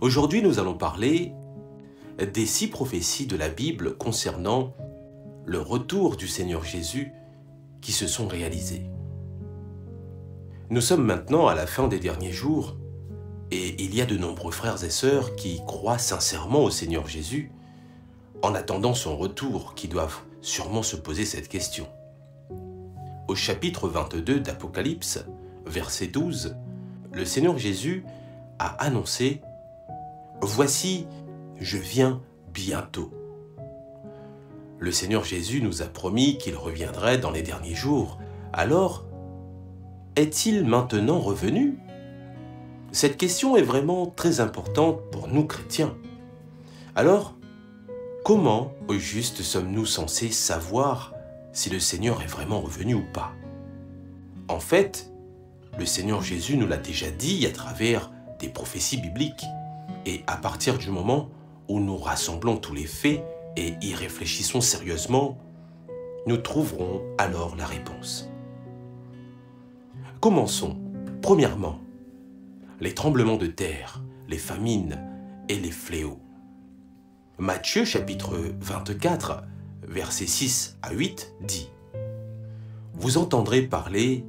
Aujourd'hui, nous allons parler des 6 prophéties de la Bible concernant le retour du Seigneur Jésus qui se sont réalisées. Nous sommes maintenant à la fin des derniers jours et il y a de nombreux frères et sœurs qui croient sincèrement au Seigneur Jésus en attendant son retour, qui doivent sûrement se poser cette question. Au chapitre 22 d'Apocalypse, verset 12, le Seigneur Jésus a annoncé « Voici, je viens bientôt ». Le Seigneur Jésus nous a promis qu'il reviendrait dans les derniers jours. Alors, est-il maintenant revenu? Cette question est vraiment très importante pour nous chrétiens. Alors, comment, au juste, sommes-nous censés savoir si le Seigneur est vraiment revenu ou pas? En fait, le Seigneur Jésus nous l'a déjà dit à travers des prophéties bibliques. Et à partir du moment où nous rassemblons tous les faits et y réfléchissons sérieusement, nous trouverons alors la réponse. Commençons. Premièrement, les tremblements de terre, les famines et les fléaux. Matthieu chapitre 24, versets 6 à 8 dit « Vous entendrez parler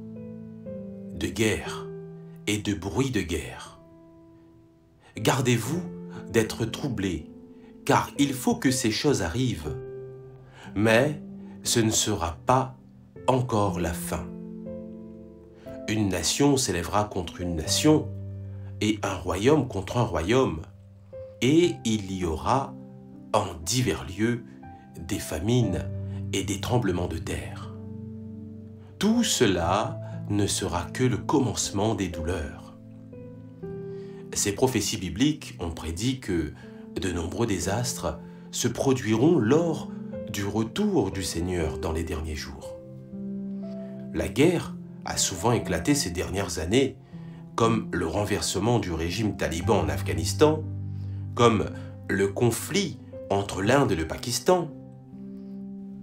de guerre et de bruit de guerre. Gardez-vous d'être troublés, car il faut que ces choses arrivent. Mais ce ne sera pas encore la fin. Une nation s'élèvera contre une nation, et un royaume contre un royaume, et il y aura en divers lieux des famines et des tremblements de terre. Tout cela ne sera que le commencement des douleurs. » Ces prophéties bibliques ont prédit que de nombreux désastres se produiront lors du retour du Seigneur dans les derniers jours. La guerre a souvent éclaté ces dernières années, comme le renversement du régime taliban en Afghanistan, comme le conflit entre l'Inde et le Pakistan,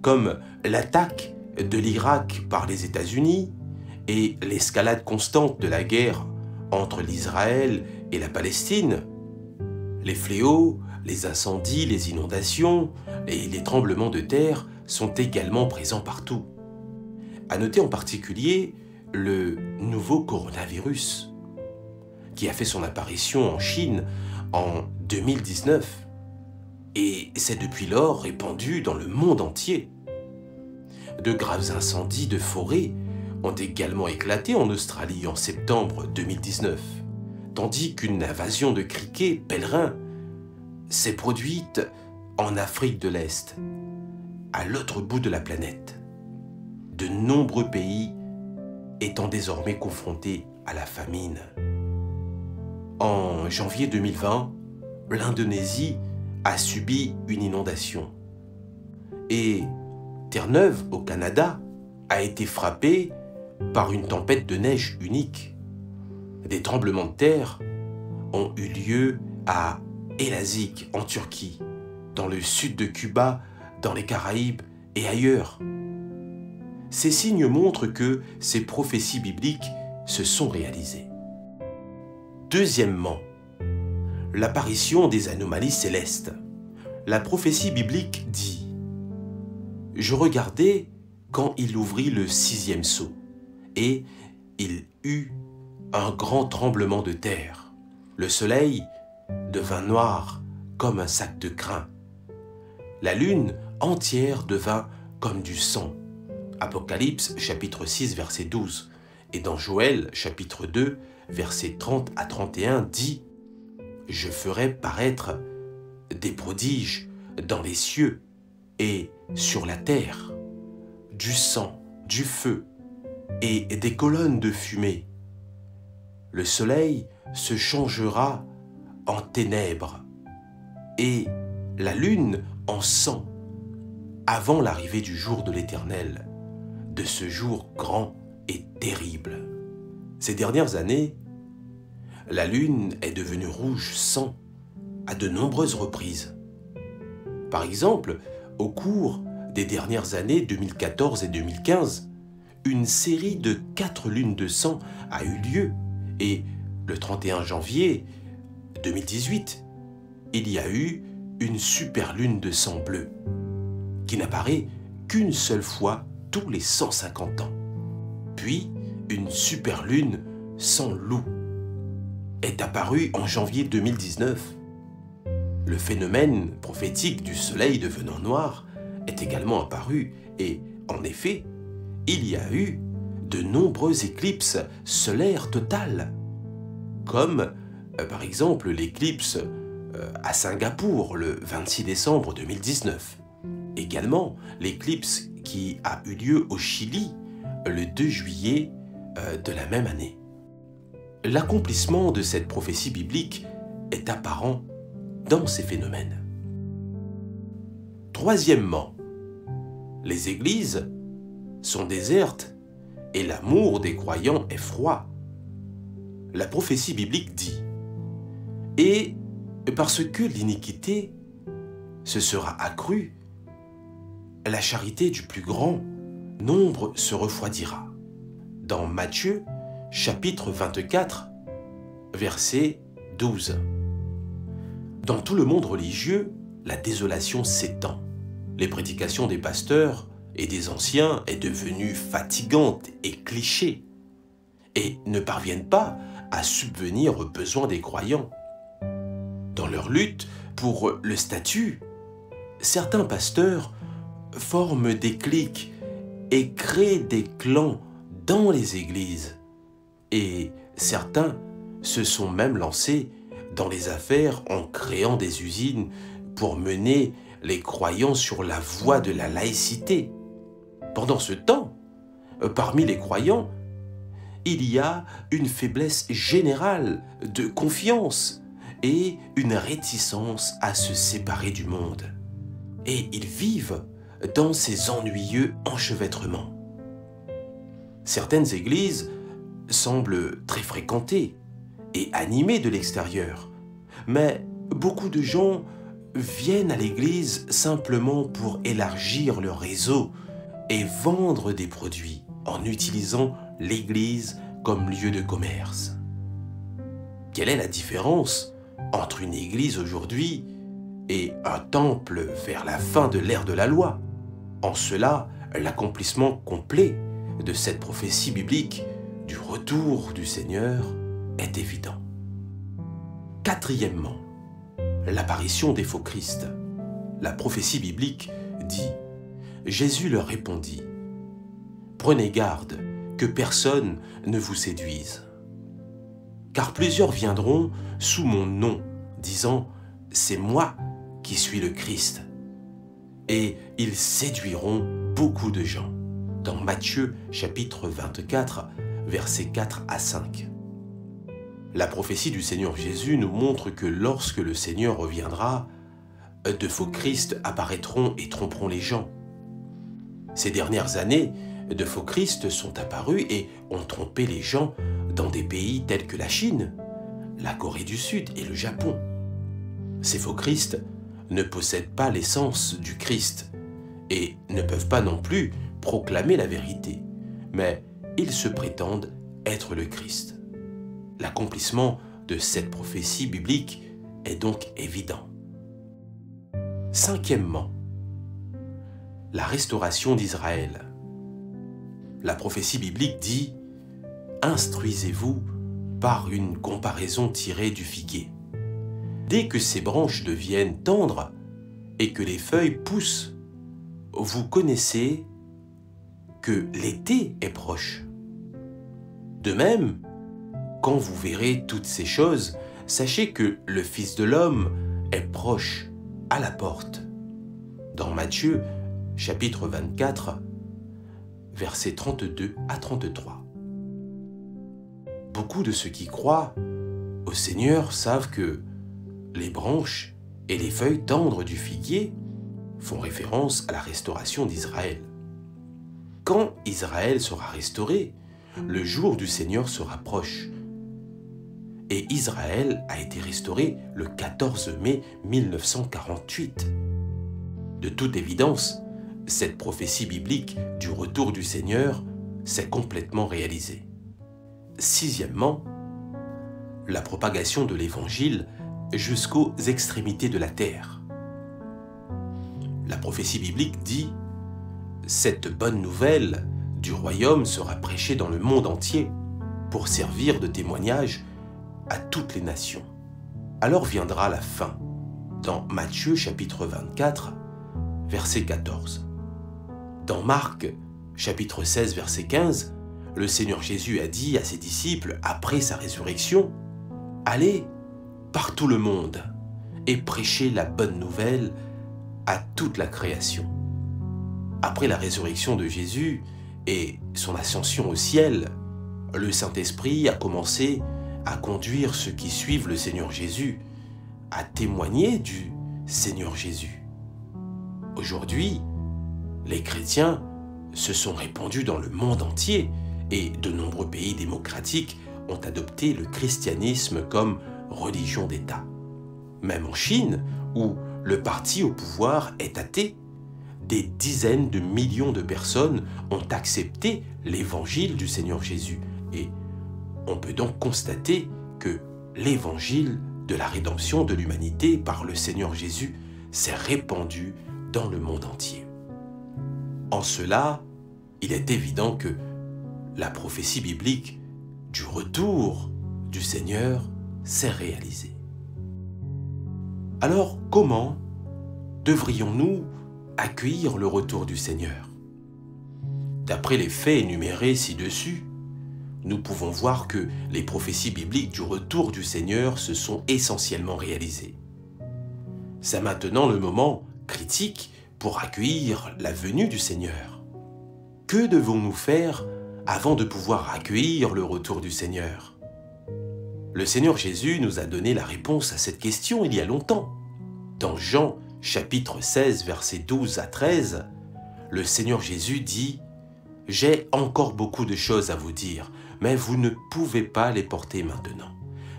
comme l'attaque de l'Irak par les États-Unis et l'escalade constante de la guerre entre l'Israël et la Palestine, les fléaux, les incendies, les inondations et les tremblements de terre sont également présents partout. À noter en particulier le nouveau coronavirus, qui a fait son apparition en Chine en 2019 et s'est depuis lors répandu dans le monde entier. De graves incendies de forêt ont également éclaté en Australie en septembre 2019, tandis qu'une invasion de criquets pèlerins s'est produite en Afrique de l'Est, à l'autre bout de la planète. De nombreux pays étant désormais confrontés à la famine. En janvier 2020, l'Indonésie a subi une inondation. Et Terre-Neuve, au Canada, a été frappée par une tempête de neige unique. Des tremblements de terre ont eu lieu à Elazığ, en Turquie, dans le sud de Cuba, dans les Caraïbes et ailleurs. Ces signes montrent que ces prophéties bibliques se sont réalisées. Deuxièmement, l'apparition des anomalies célestes. La prophétie biblique dit « Je regardai quand il ouvrit le 6e sceau, et il eut un grand tremblement de terre. Le soleil devint noir comme un sac de crin. La lune entière devint comme du sang. » Apocalypse chapitre 6 verset 12 et dans Joël chapitre 2 verset 30 à 31 dit « Je ferai paraître des prodiges dans les cieux et sur la terre, du sang, du feu et des colonnes de fumée. Le soleil se changera en ténèbres et la lune en sang avant l'arrivée du jour de l'Éternel, de ce jour grand et terrible. » Ces dernières années, la lune est devenue rouge sang à de nombreuses reprises. Par exemple, au cours des dernières années 2014 et 2015, une série de 4 lunes de sang a eu lieu et le 31 janvier 2018, il y a eu une superlune de sang bleu, qui n'apparaît qu'une seule fois tous les 150 ans. Puis, une superlune sans loup est apparue en janvier 2019. Le phénomène prophétique du soleil devenant noir est également apparu et, en effet, il y a eu de nombreuses éclipses solaires totales, comme par exemple l'éclipse à Singapour le 26 décembre 2019. Également l'éclipse qui a eu lieu au Chili le 2 juillet de la même année. L'accomplissement de cette prophétie biblique est apparent dans ces phénomènes. Troisièmement, les églises sont désertes et l'amour des croyants est froid. La prophétie biblique dit « Et parce que l'iniquité se sera accrue, la charité du plus grand nombre se refroidira. » Dans Matthieu, chapitre 24, verset 12. Dans tout le monde religieux, la désolation s'étend. Les prédications des pasteurs et des anciens est devenue fatigante et cliché et ne parviennent pas à subvenir aux besoins des croyants. Dans leur lutte pour le statut, certains pasteurs forment des cliques et créent des clans dans les églises. Et certains se sont même lancés dans les affaires en créant des usines pour mener les croyants sur la voie de la laïcité. Pendant ce temps, parmi les croyants, il y a une faiblesse générale de confiance et une réticence à se séparer du monde. Et ils vivent dans ces ennuyeux enchevêtrements. Certaines églises semblent très fréquentées et animées de l'extérieur, mais beaucoup de gens viennent à l'église simplement pour élargir leur réseau et vendre des produits en utilisant l'église comme lieu de commerce. Quelle est la différence entre une église aujourd'hui et un temple vers la fin de l'ère de la loi? En cela, l'accomplissement complet de cette prophétie biblique du retour du Seigneur est évident. Quatrièmement, l'apparition des faux Christ. La prophétie biblique dit « Jésus leur répondit, prenez garde que personne ne vous séduise. Car plusieurs viendront sous mon nom, disant « C'est moi qui suis le Christ ». Et ils séduiront beaucoup de gens. Dans Matthieu chapitre 24, versets 4 à 5. La prophétie du Seigneur Jésus nous montre que lorsque le Seigneur reviendra, de faux Christ apparaîtront et tromperont les gens. Ces dernières années, de faux Christ sont apparus et ont trompé les gens dans des pays tels que la Chine, la Corée du Sud et le Japon. Ces faux Christ ne possèdent pas l'essence du Christ et ne peuvent pas non plus proclamer la vérité, mais ils se prétendent être le Christ. L'accomplissement de cette prophétie biblique est donc évident. Cinquièmement, la restauration d'Israël. La prophétie biblique dit « Instruisez-vous par une comparaison tirée du figuier. Dès que ses branches deviennent tendres et que les feuilles poussent, vous connaissez que l'été est proche. De même, quand vous verrez toutes ces choses, sachez que le Fils de l'homme est proche, à la porte. » Dans Matthieu, chapitre 24, versets 32 à 33. Beaucoup de ceux qui croient au Seigneur savent que les branches et les feuilles tendres du figuier font référence à la restauration d'Israël. Quand Israël sera restauré, le jour du Seigneur sera proche. Et Israël a été restauré le 14 mai 1948. De toute évidence, cette prophétie biblique du retour du Seigneur s'est complètement réalisée. Sixièmement, la propagation de l'Évangile jusqu'aux extrémités de la terre. La prophétie biblique dit « Cette bonne nouvelle du royaume sera prêchée dans le monde entier pour servir de témoignage à toutes les nations. Alors viendra la fin. » Dans Matthieu chapitre 24, verset 14. Dans Marc chapitre 16, verset 15, le Seigneur Jésus a dit à ses disciples, après sa résurrection, « Allez par tout le monde et prêchez la bonne nouvelle à toute la création. » Après la résurrection de Jésus et son ascension au ciel, le Saint-Esprit a commencé à conduire ceux qui suivent le Seigneur Jésus à témoigner du Seigneur Jésus. Aujourd'hui, les chrétiens se sont répandus dans le monde entier et de nombreux pays démocratiques ont adopté le christianisme comme religion d'État. Même en Chine, où le parti au pouvoir est athée, des dizaines de millions de personnes ont accepté l'évangile du Seigneur Jésus. Et on peut donc constater que l'évangile de la rédemption de l'humanité par le Seigneur Jésus s'est répandu dans le monde entier. En cela, il est évident que la prophétie biblique du retour du Seigneur s'est réalisée. Alors, comment devrions-nous accueillir le retour du Seigneur? D'après les faits énumérés ci-dessus, nous pouvons voir que les prophéties bibliques du retour du Seigneur se sont essentiellement réalisées. C'est maintenant le moment critique pour accueillir la venue du Seigneur. Que devons-nous faire avant de pouvoir accueillir le retour du Seigneur? Le Seigneur Jésus nous a donné la réponse à cette question il y a longtemps. Dans Jean chapitre 16, versets 12 à 13, le Seigneur Jésus dit « J'ai encore beaucoup de choses à vous dire, mais vous ne pouvez pas les porter maintenant.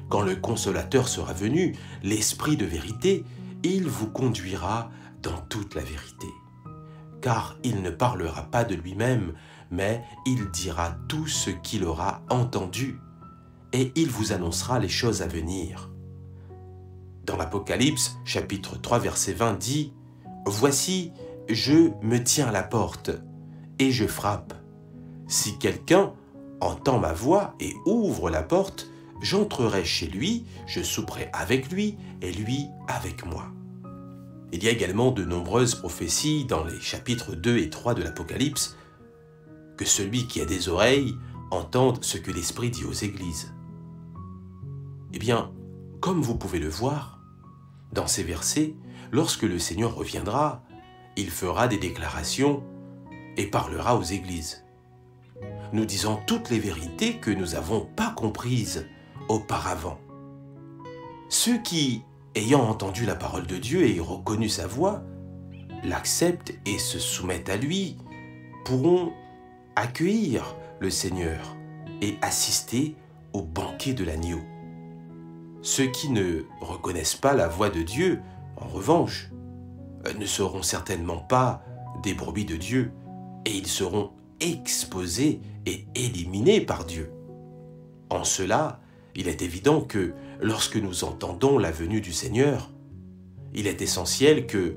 Quand le Consolateur sera venu, l'Esprit de vérité, il vous conduira dans toute la vérité. Car il ne parlera pas de lui-même, mais il dira tout ce qu'il aura entendu, et il vous annoncera les choses à venir. » Dans l'Apocalypse, chapitre 3, verset 20 dit « Voici, je me tiens à la porte, et je frappe. Si quelqu'un entend ma voix et ouvre la porte, j'entrerai chez lui, je souperai avec lui, et lui avec moi. » Il y a également de nombreuses prophéties dans les chapitres 2 et 3 de l'Apocalypse, que celui qui a des oreilles entende ce que l'Esprit dit aux églises. Eh bien, comme vous pouvez le voir, dans ces versets, lorsque le Seigneur reviendra, il fera des déclarations et parlera aux églises, nous disant toutes les vérités que nous n'avons pas comprises auparavant. Ceux qui, ayant entendu la parole de Dieu et reconnu sa voix, l'acceptent et se soumettent à lui, pourront accueillir le Seigneur et assister au banquet de l'agneau. Ceux qui ne reconnaissent pas la voix de Dieu, en revanche, ne seront certainement pas des brebis de Dieu et ils seront exposés et éliminés par Dieu. En cela, il est évident que lorsque nous entendons la venue du Seigneur, il est essentiel que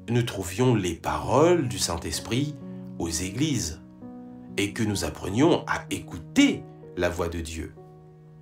nous trouvions les paroles du Saint-Esprit aux églises et que nous apprenions à écouter la voix de Dieu.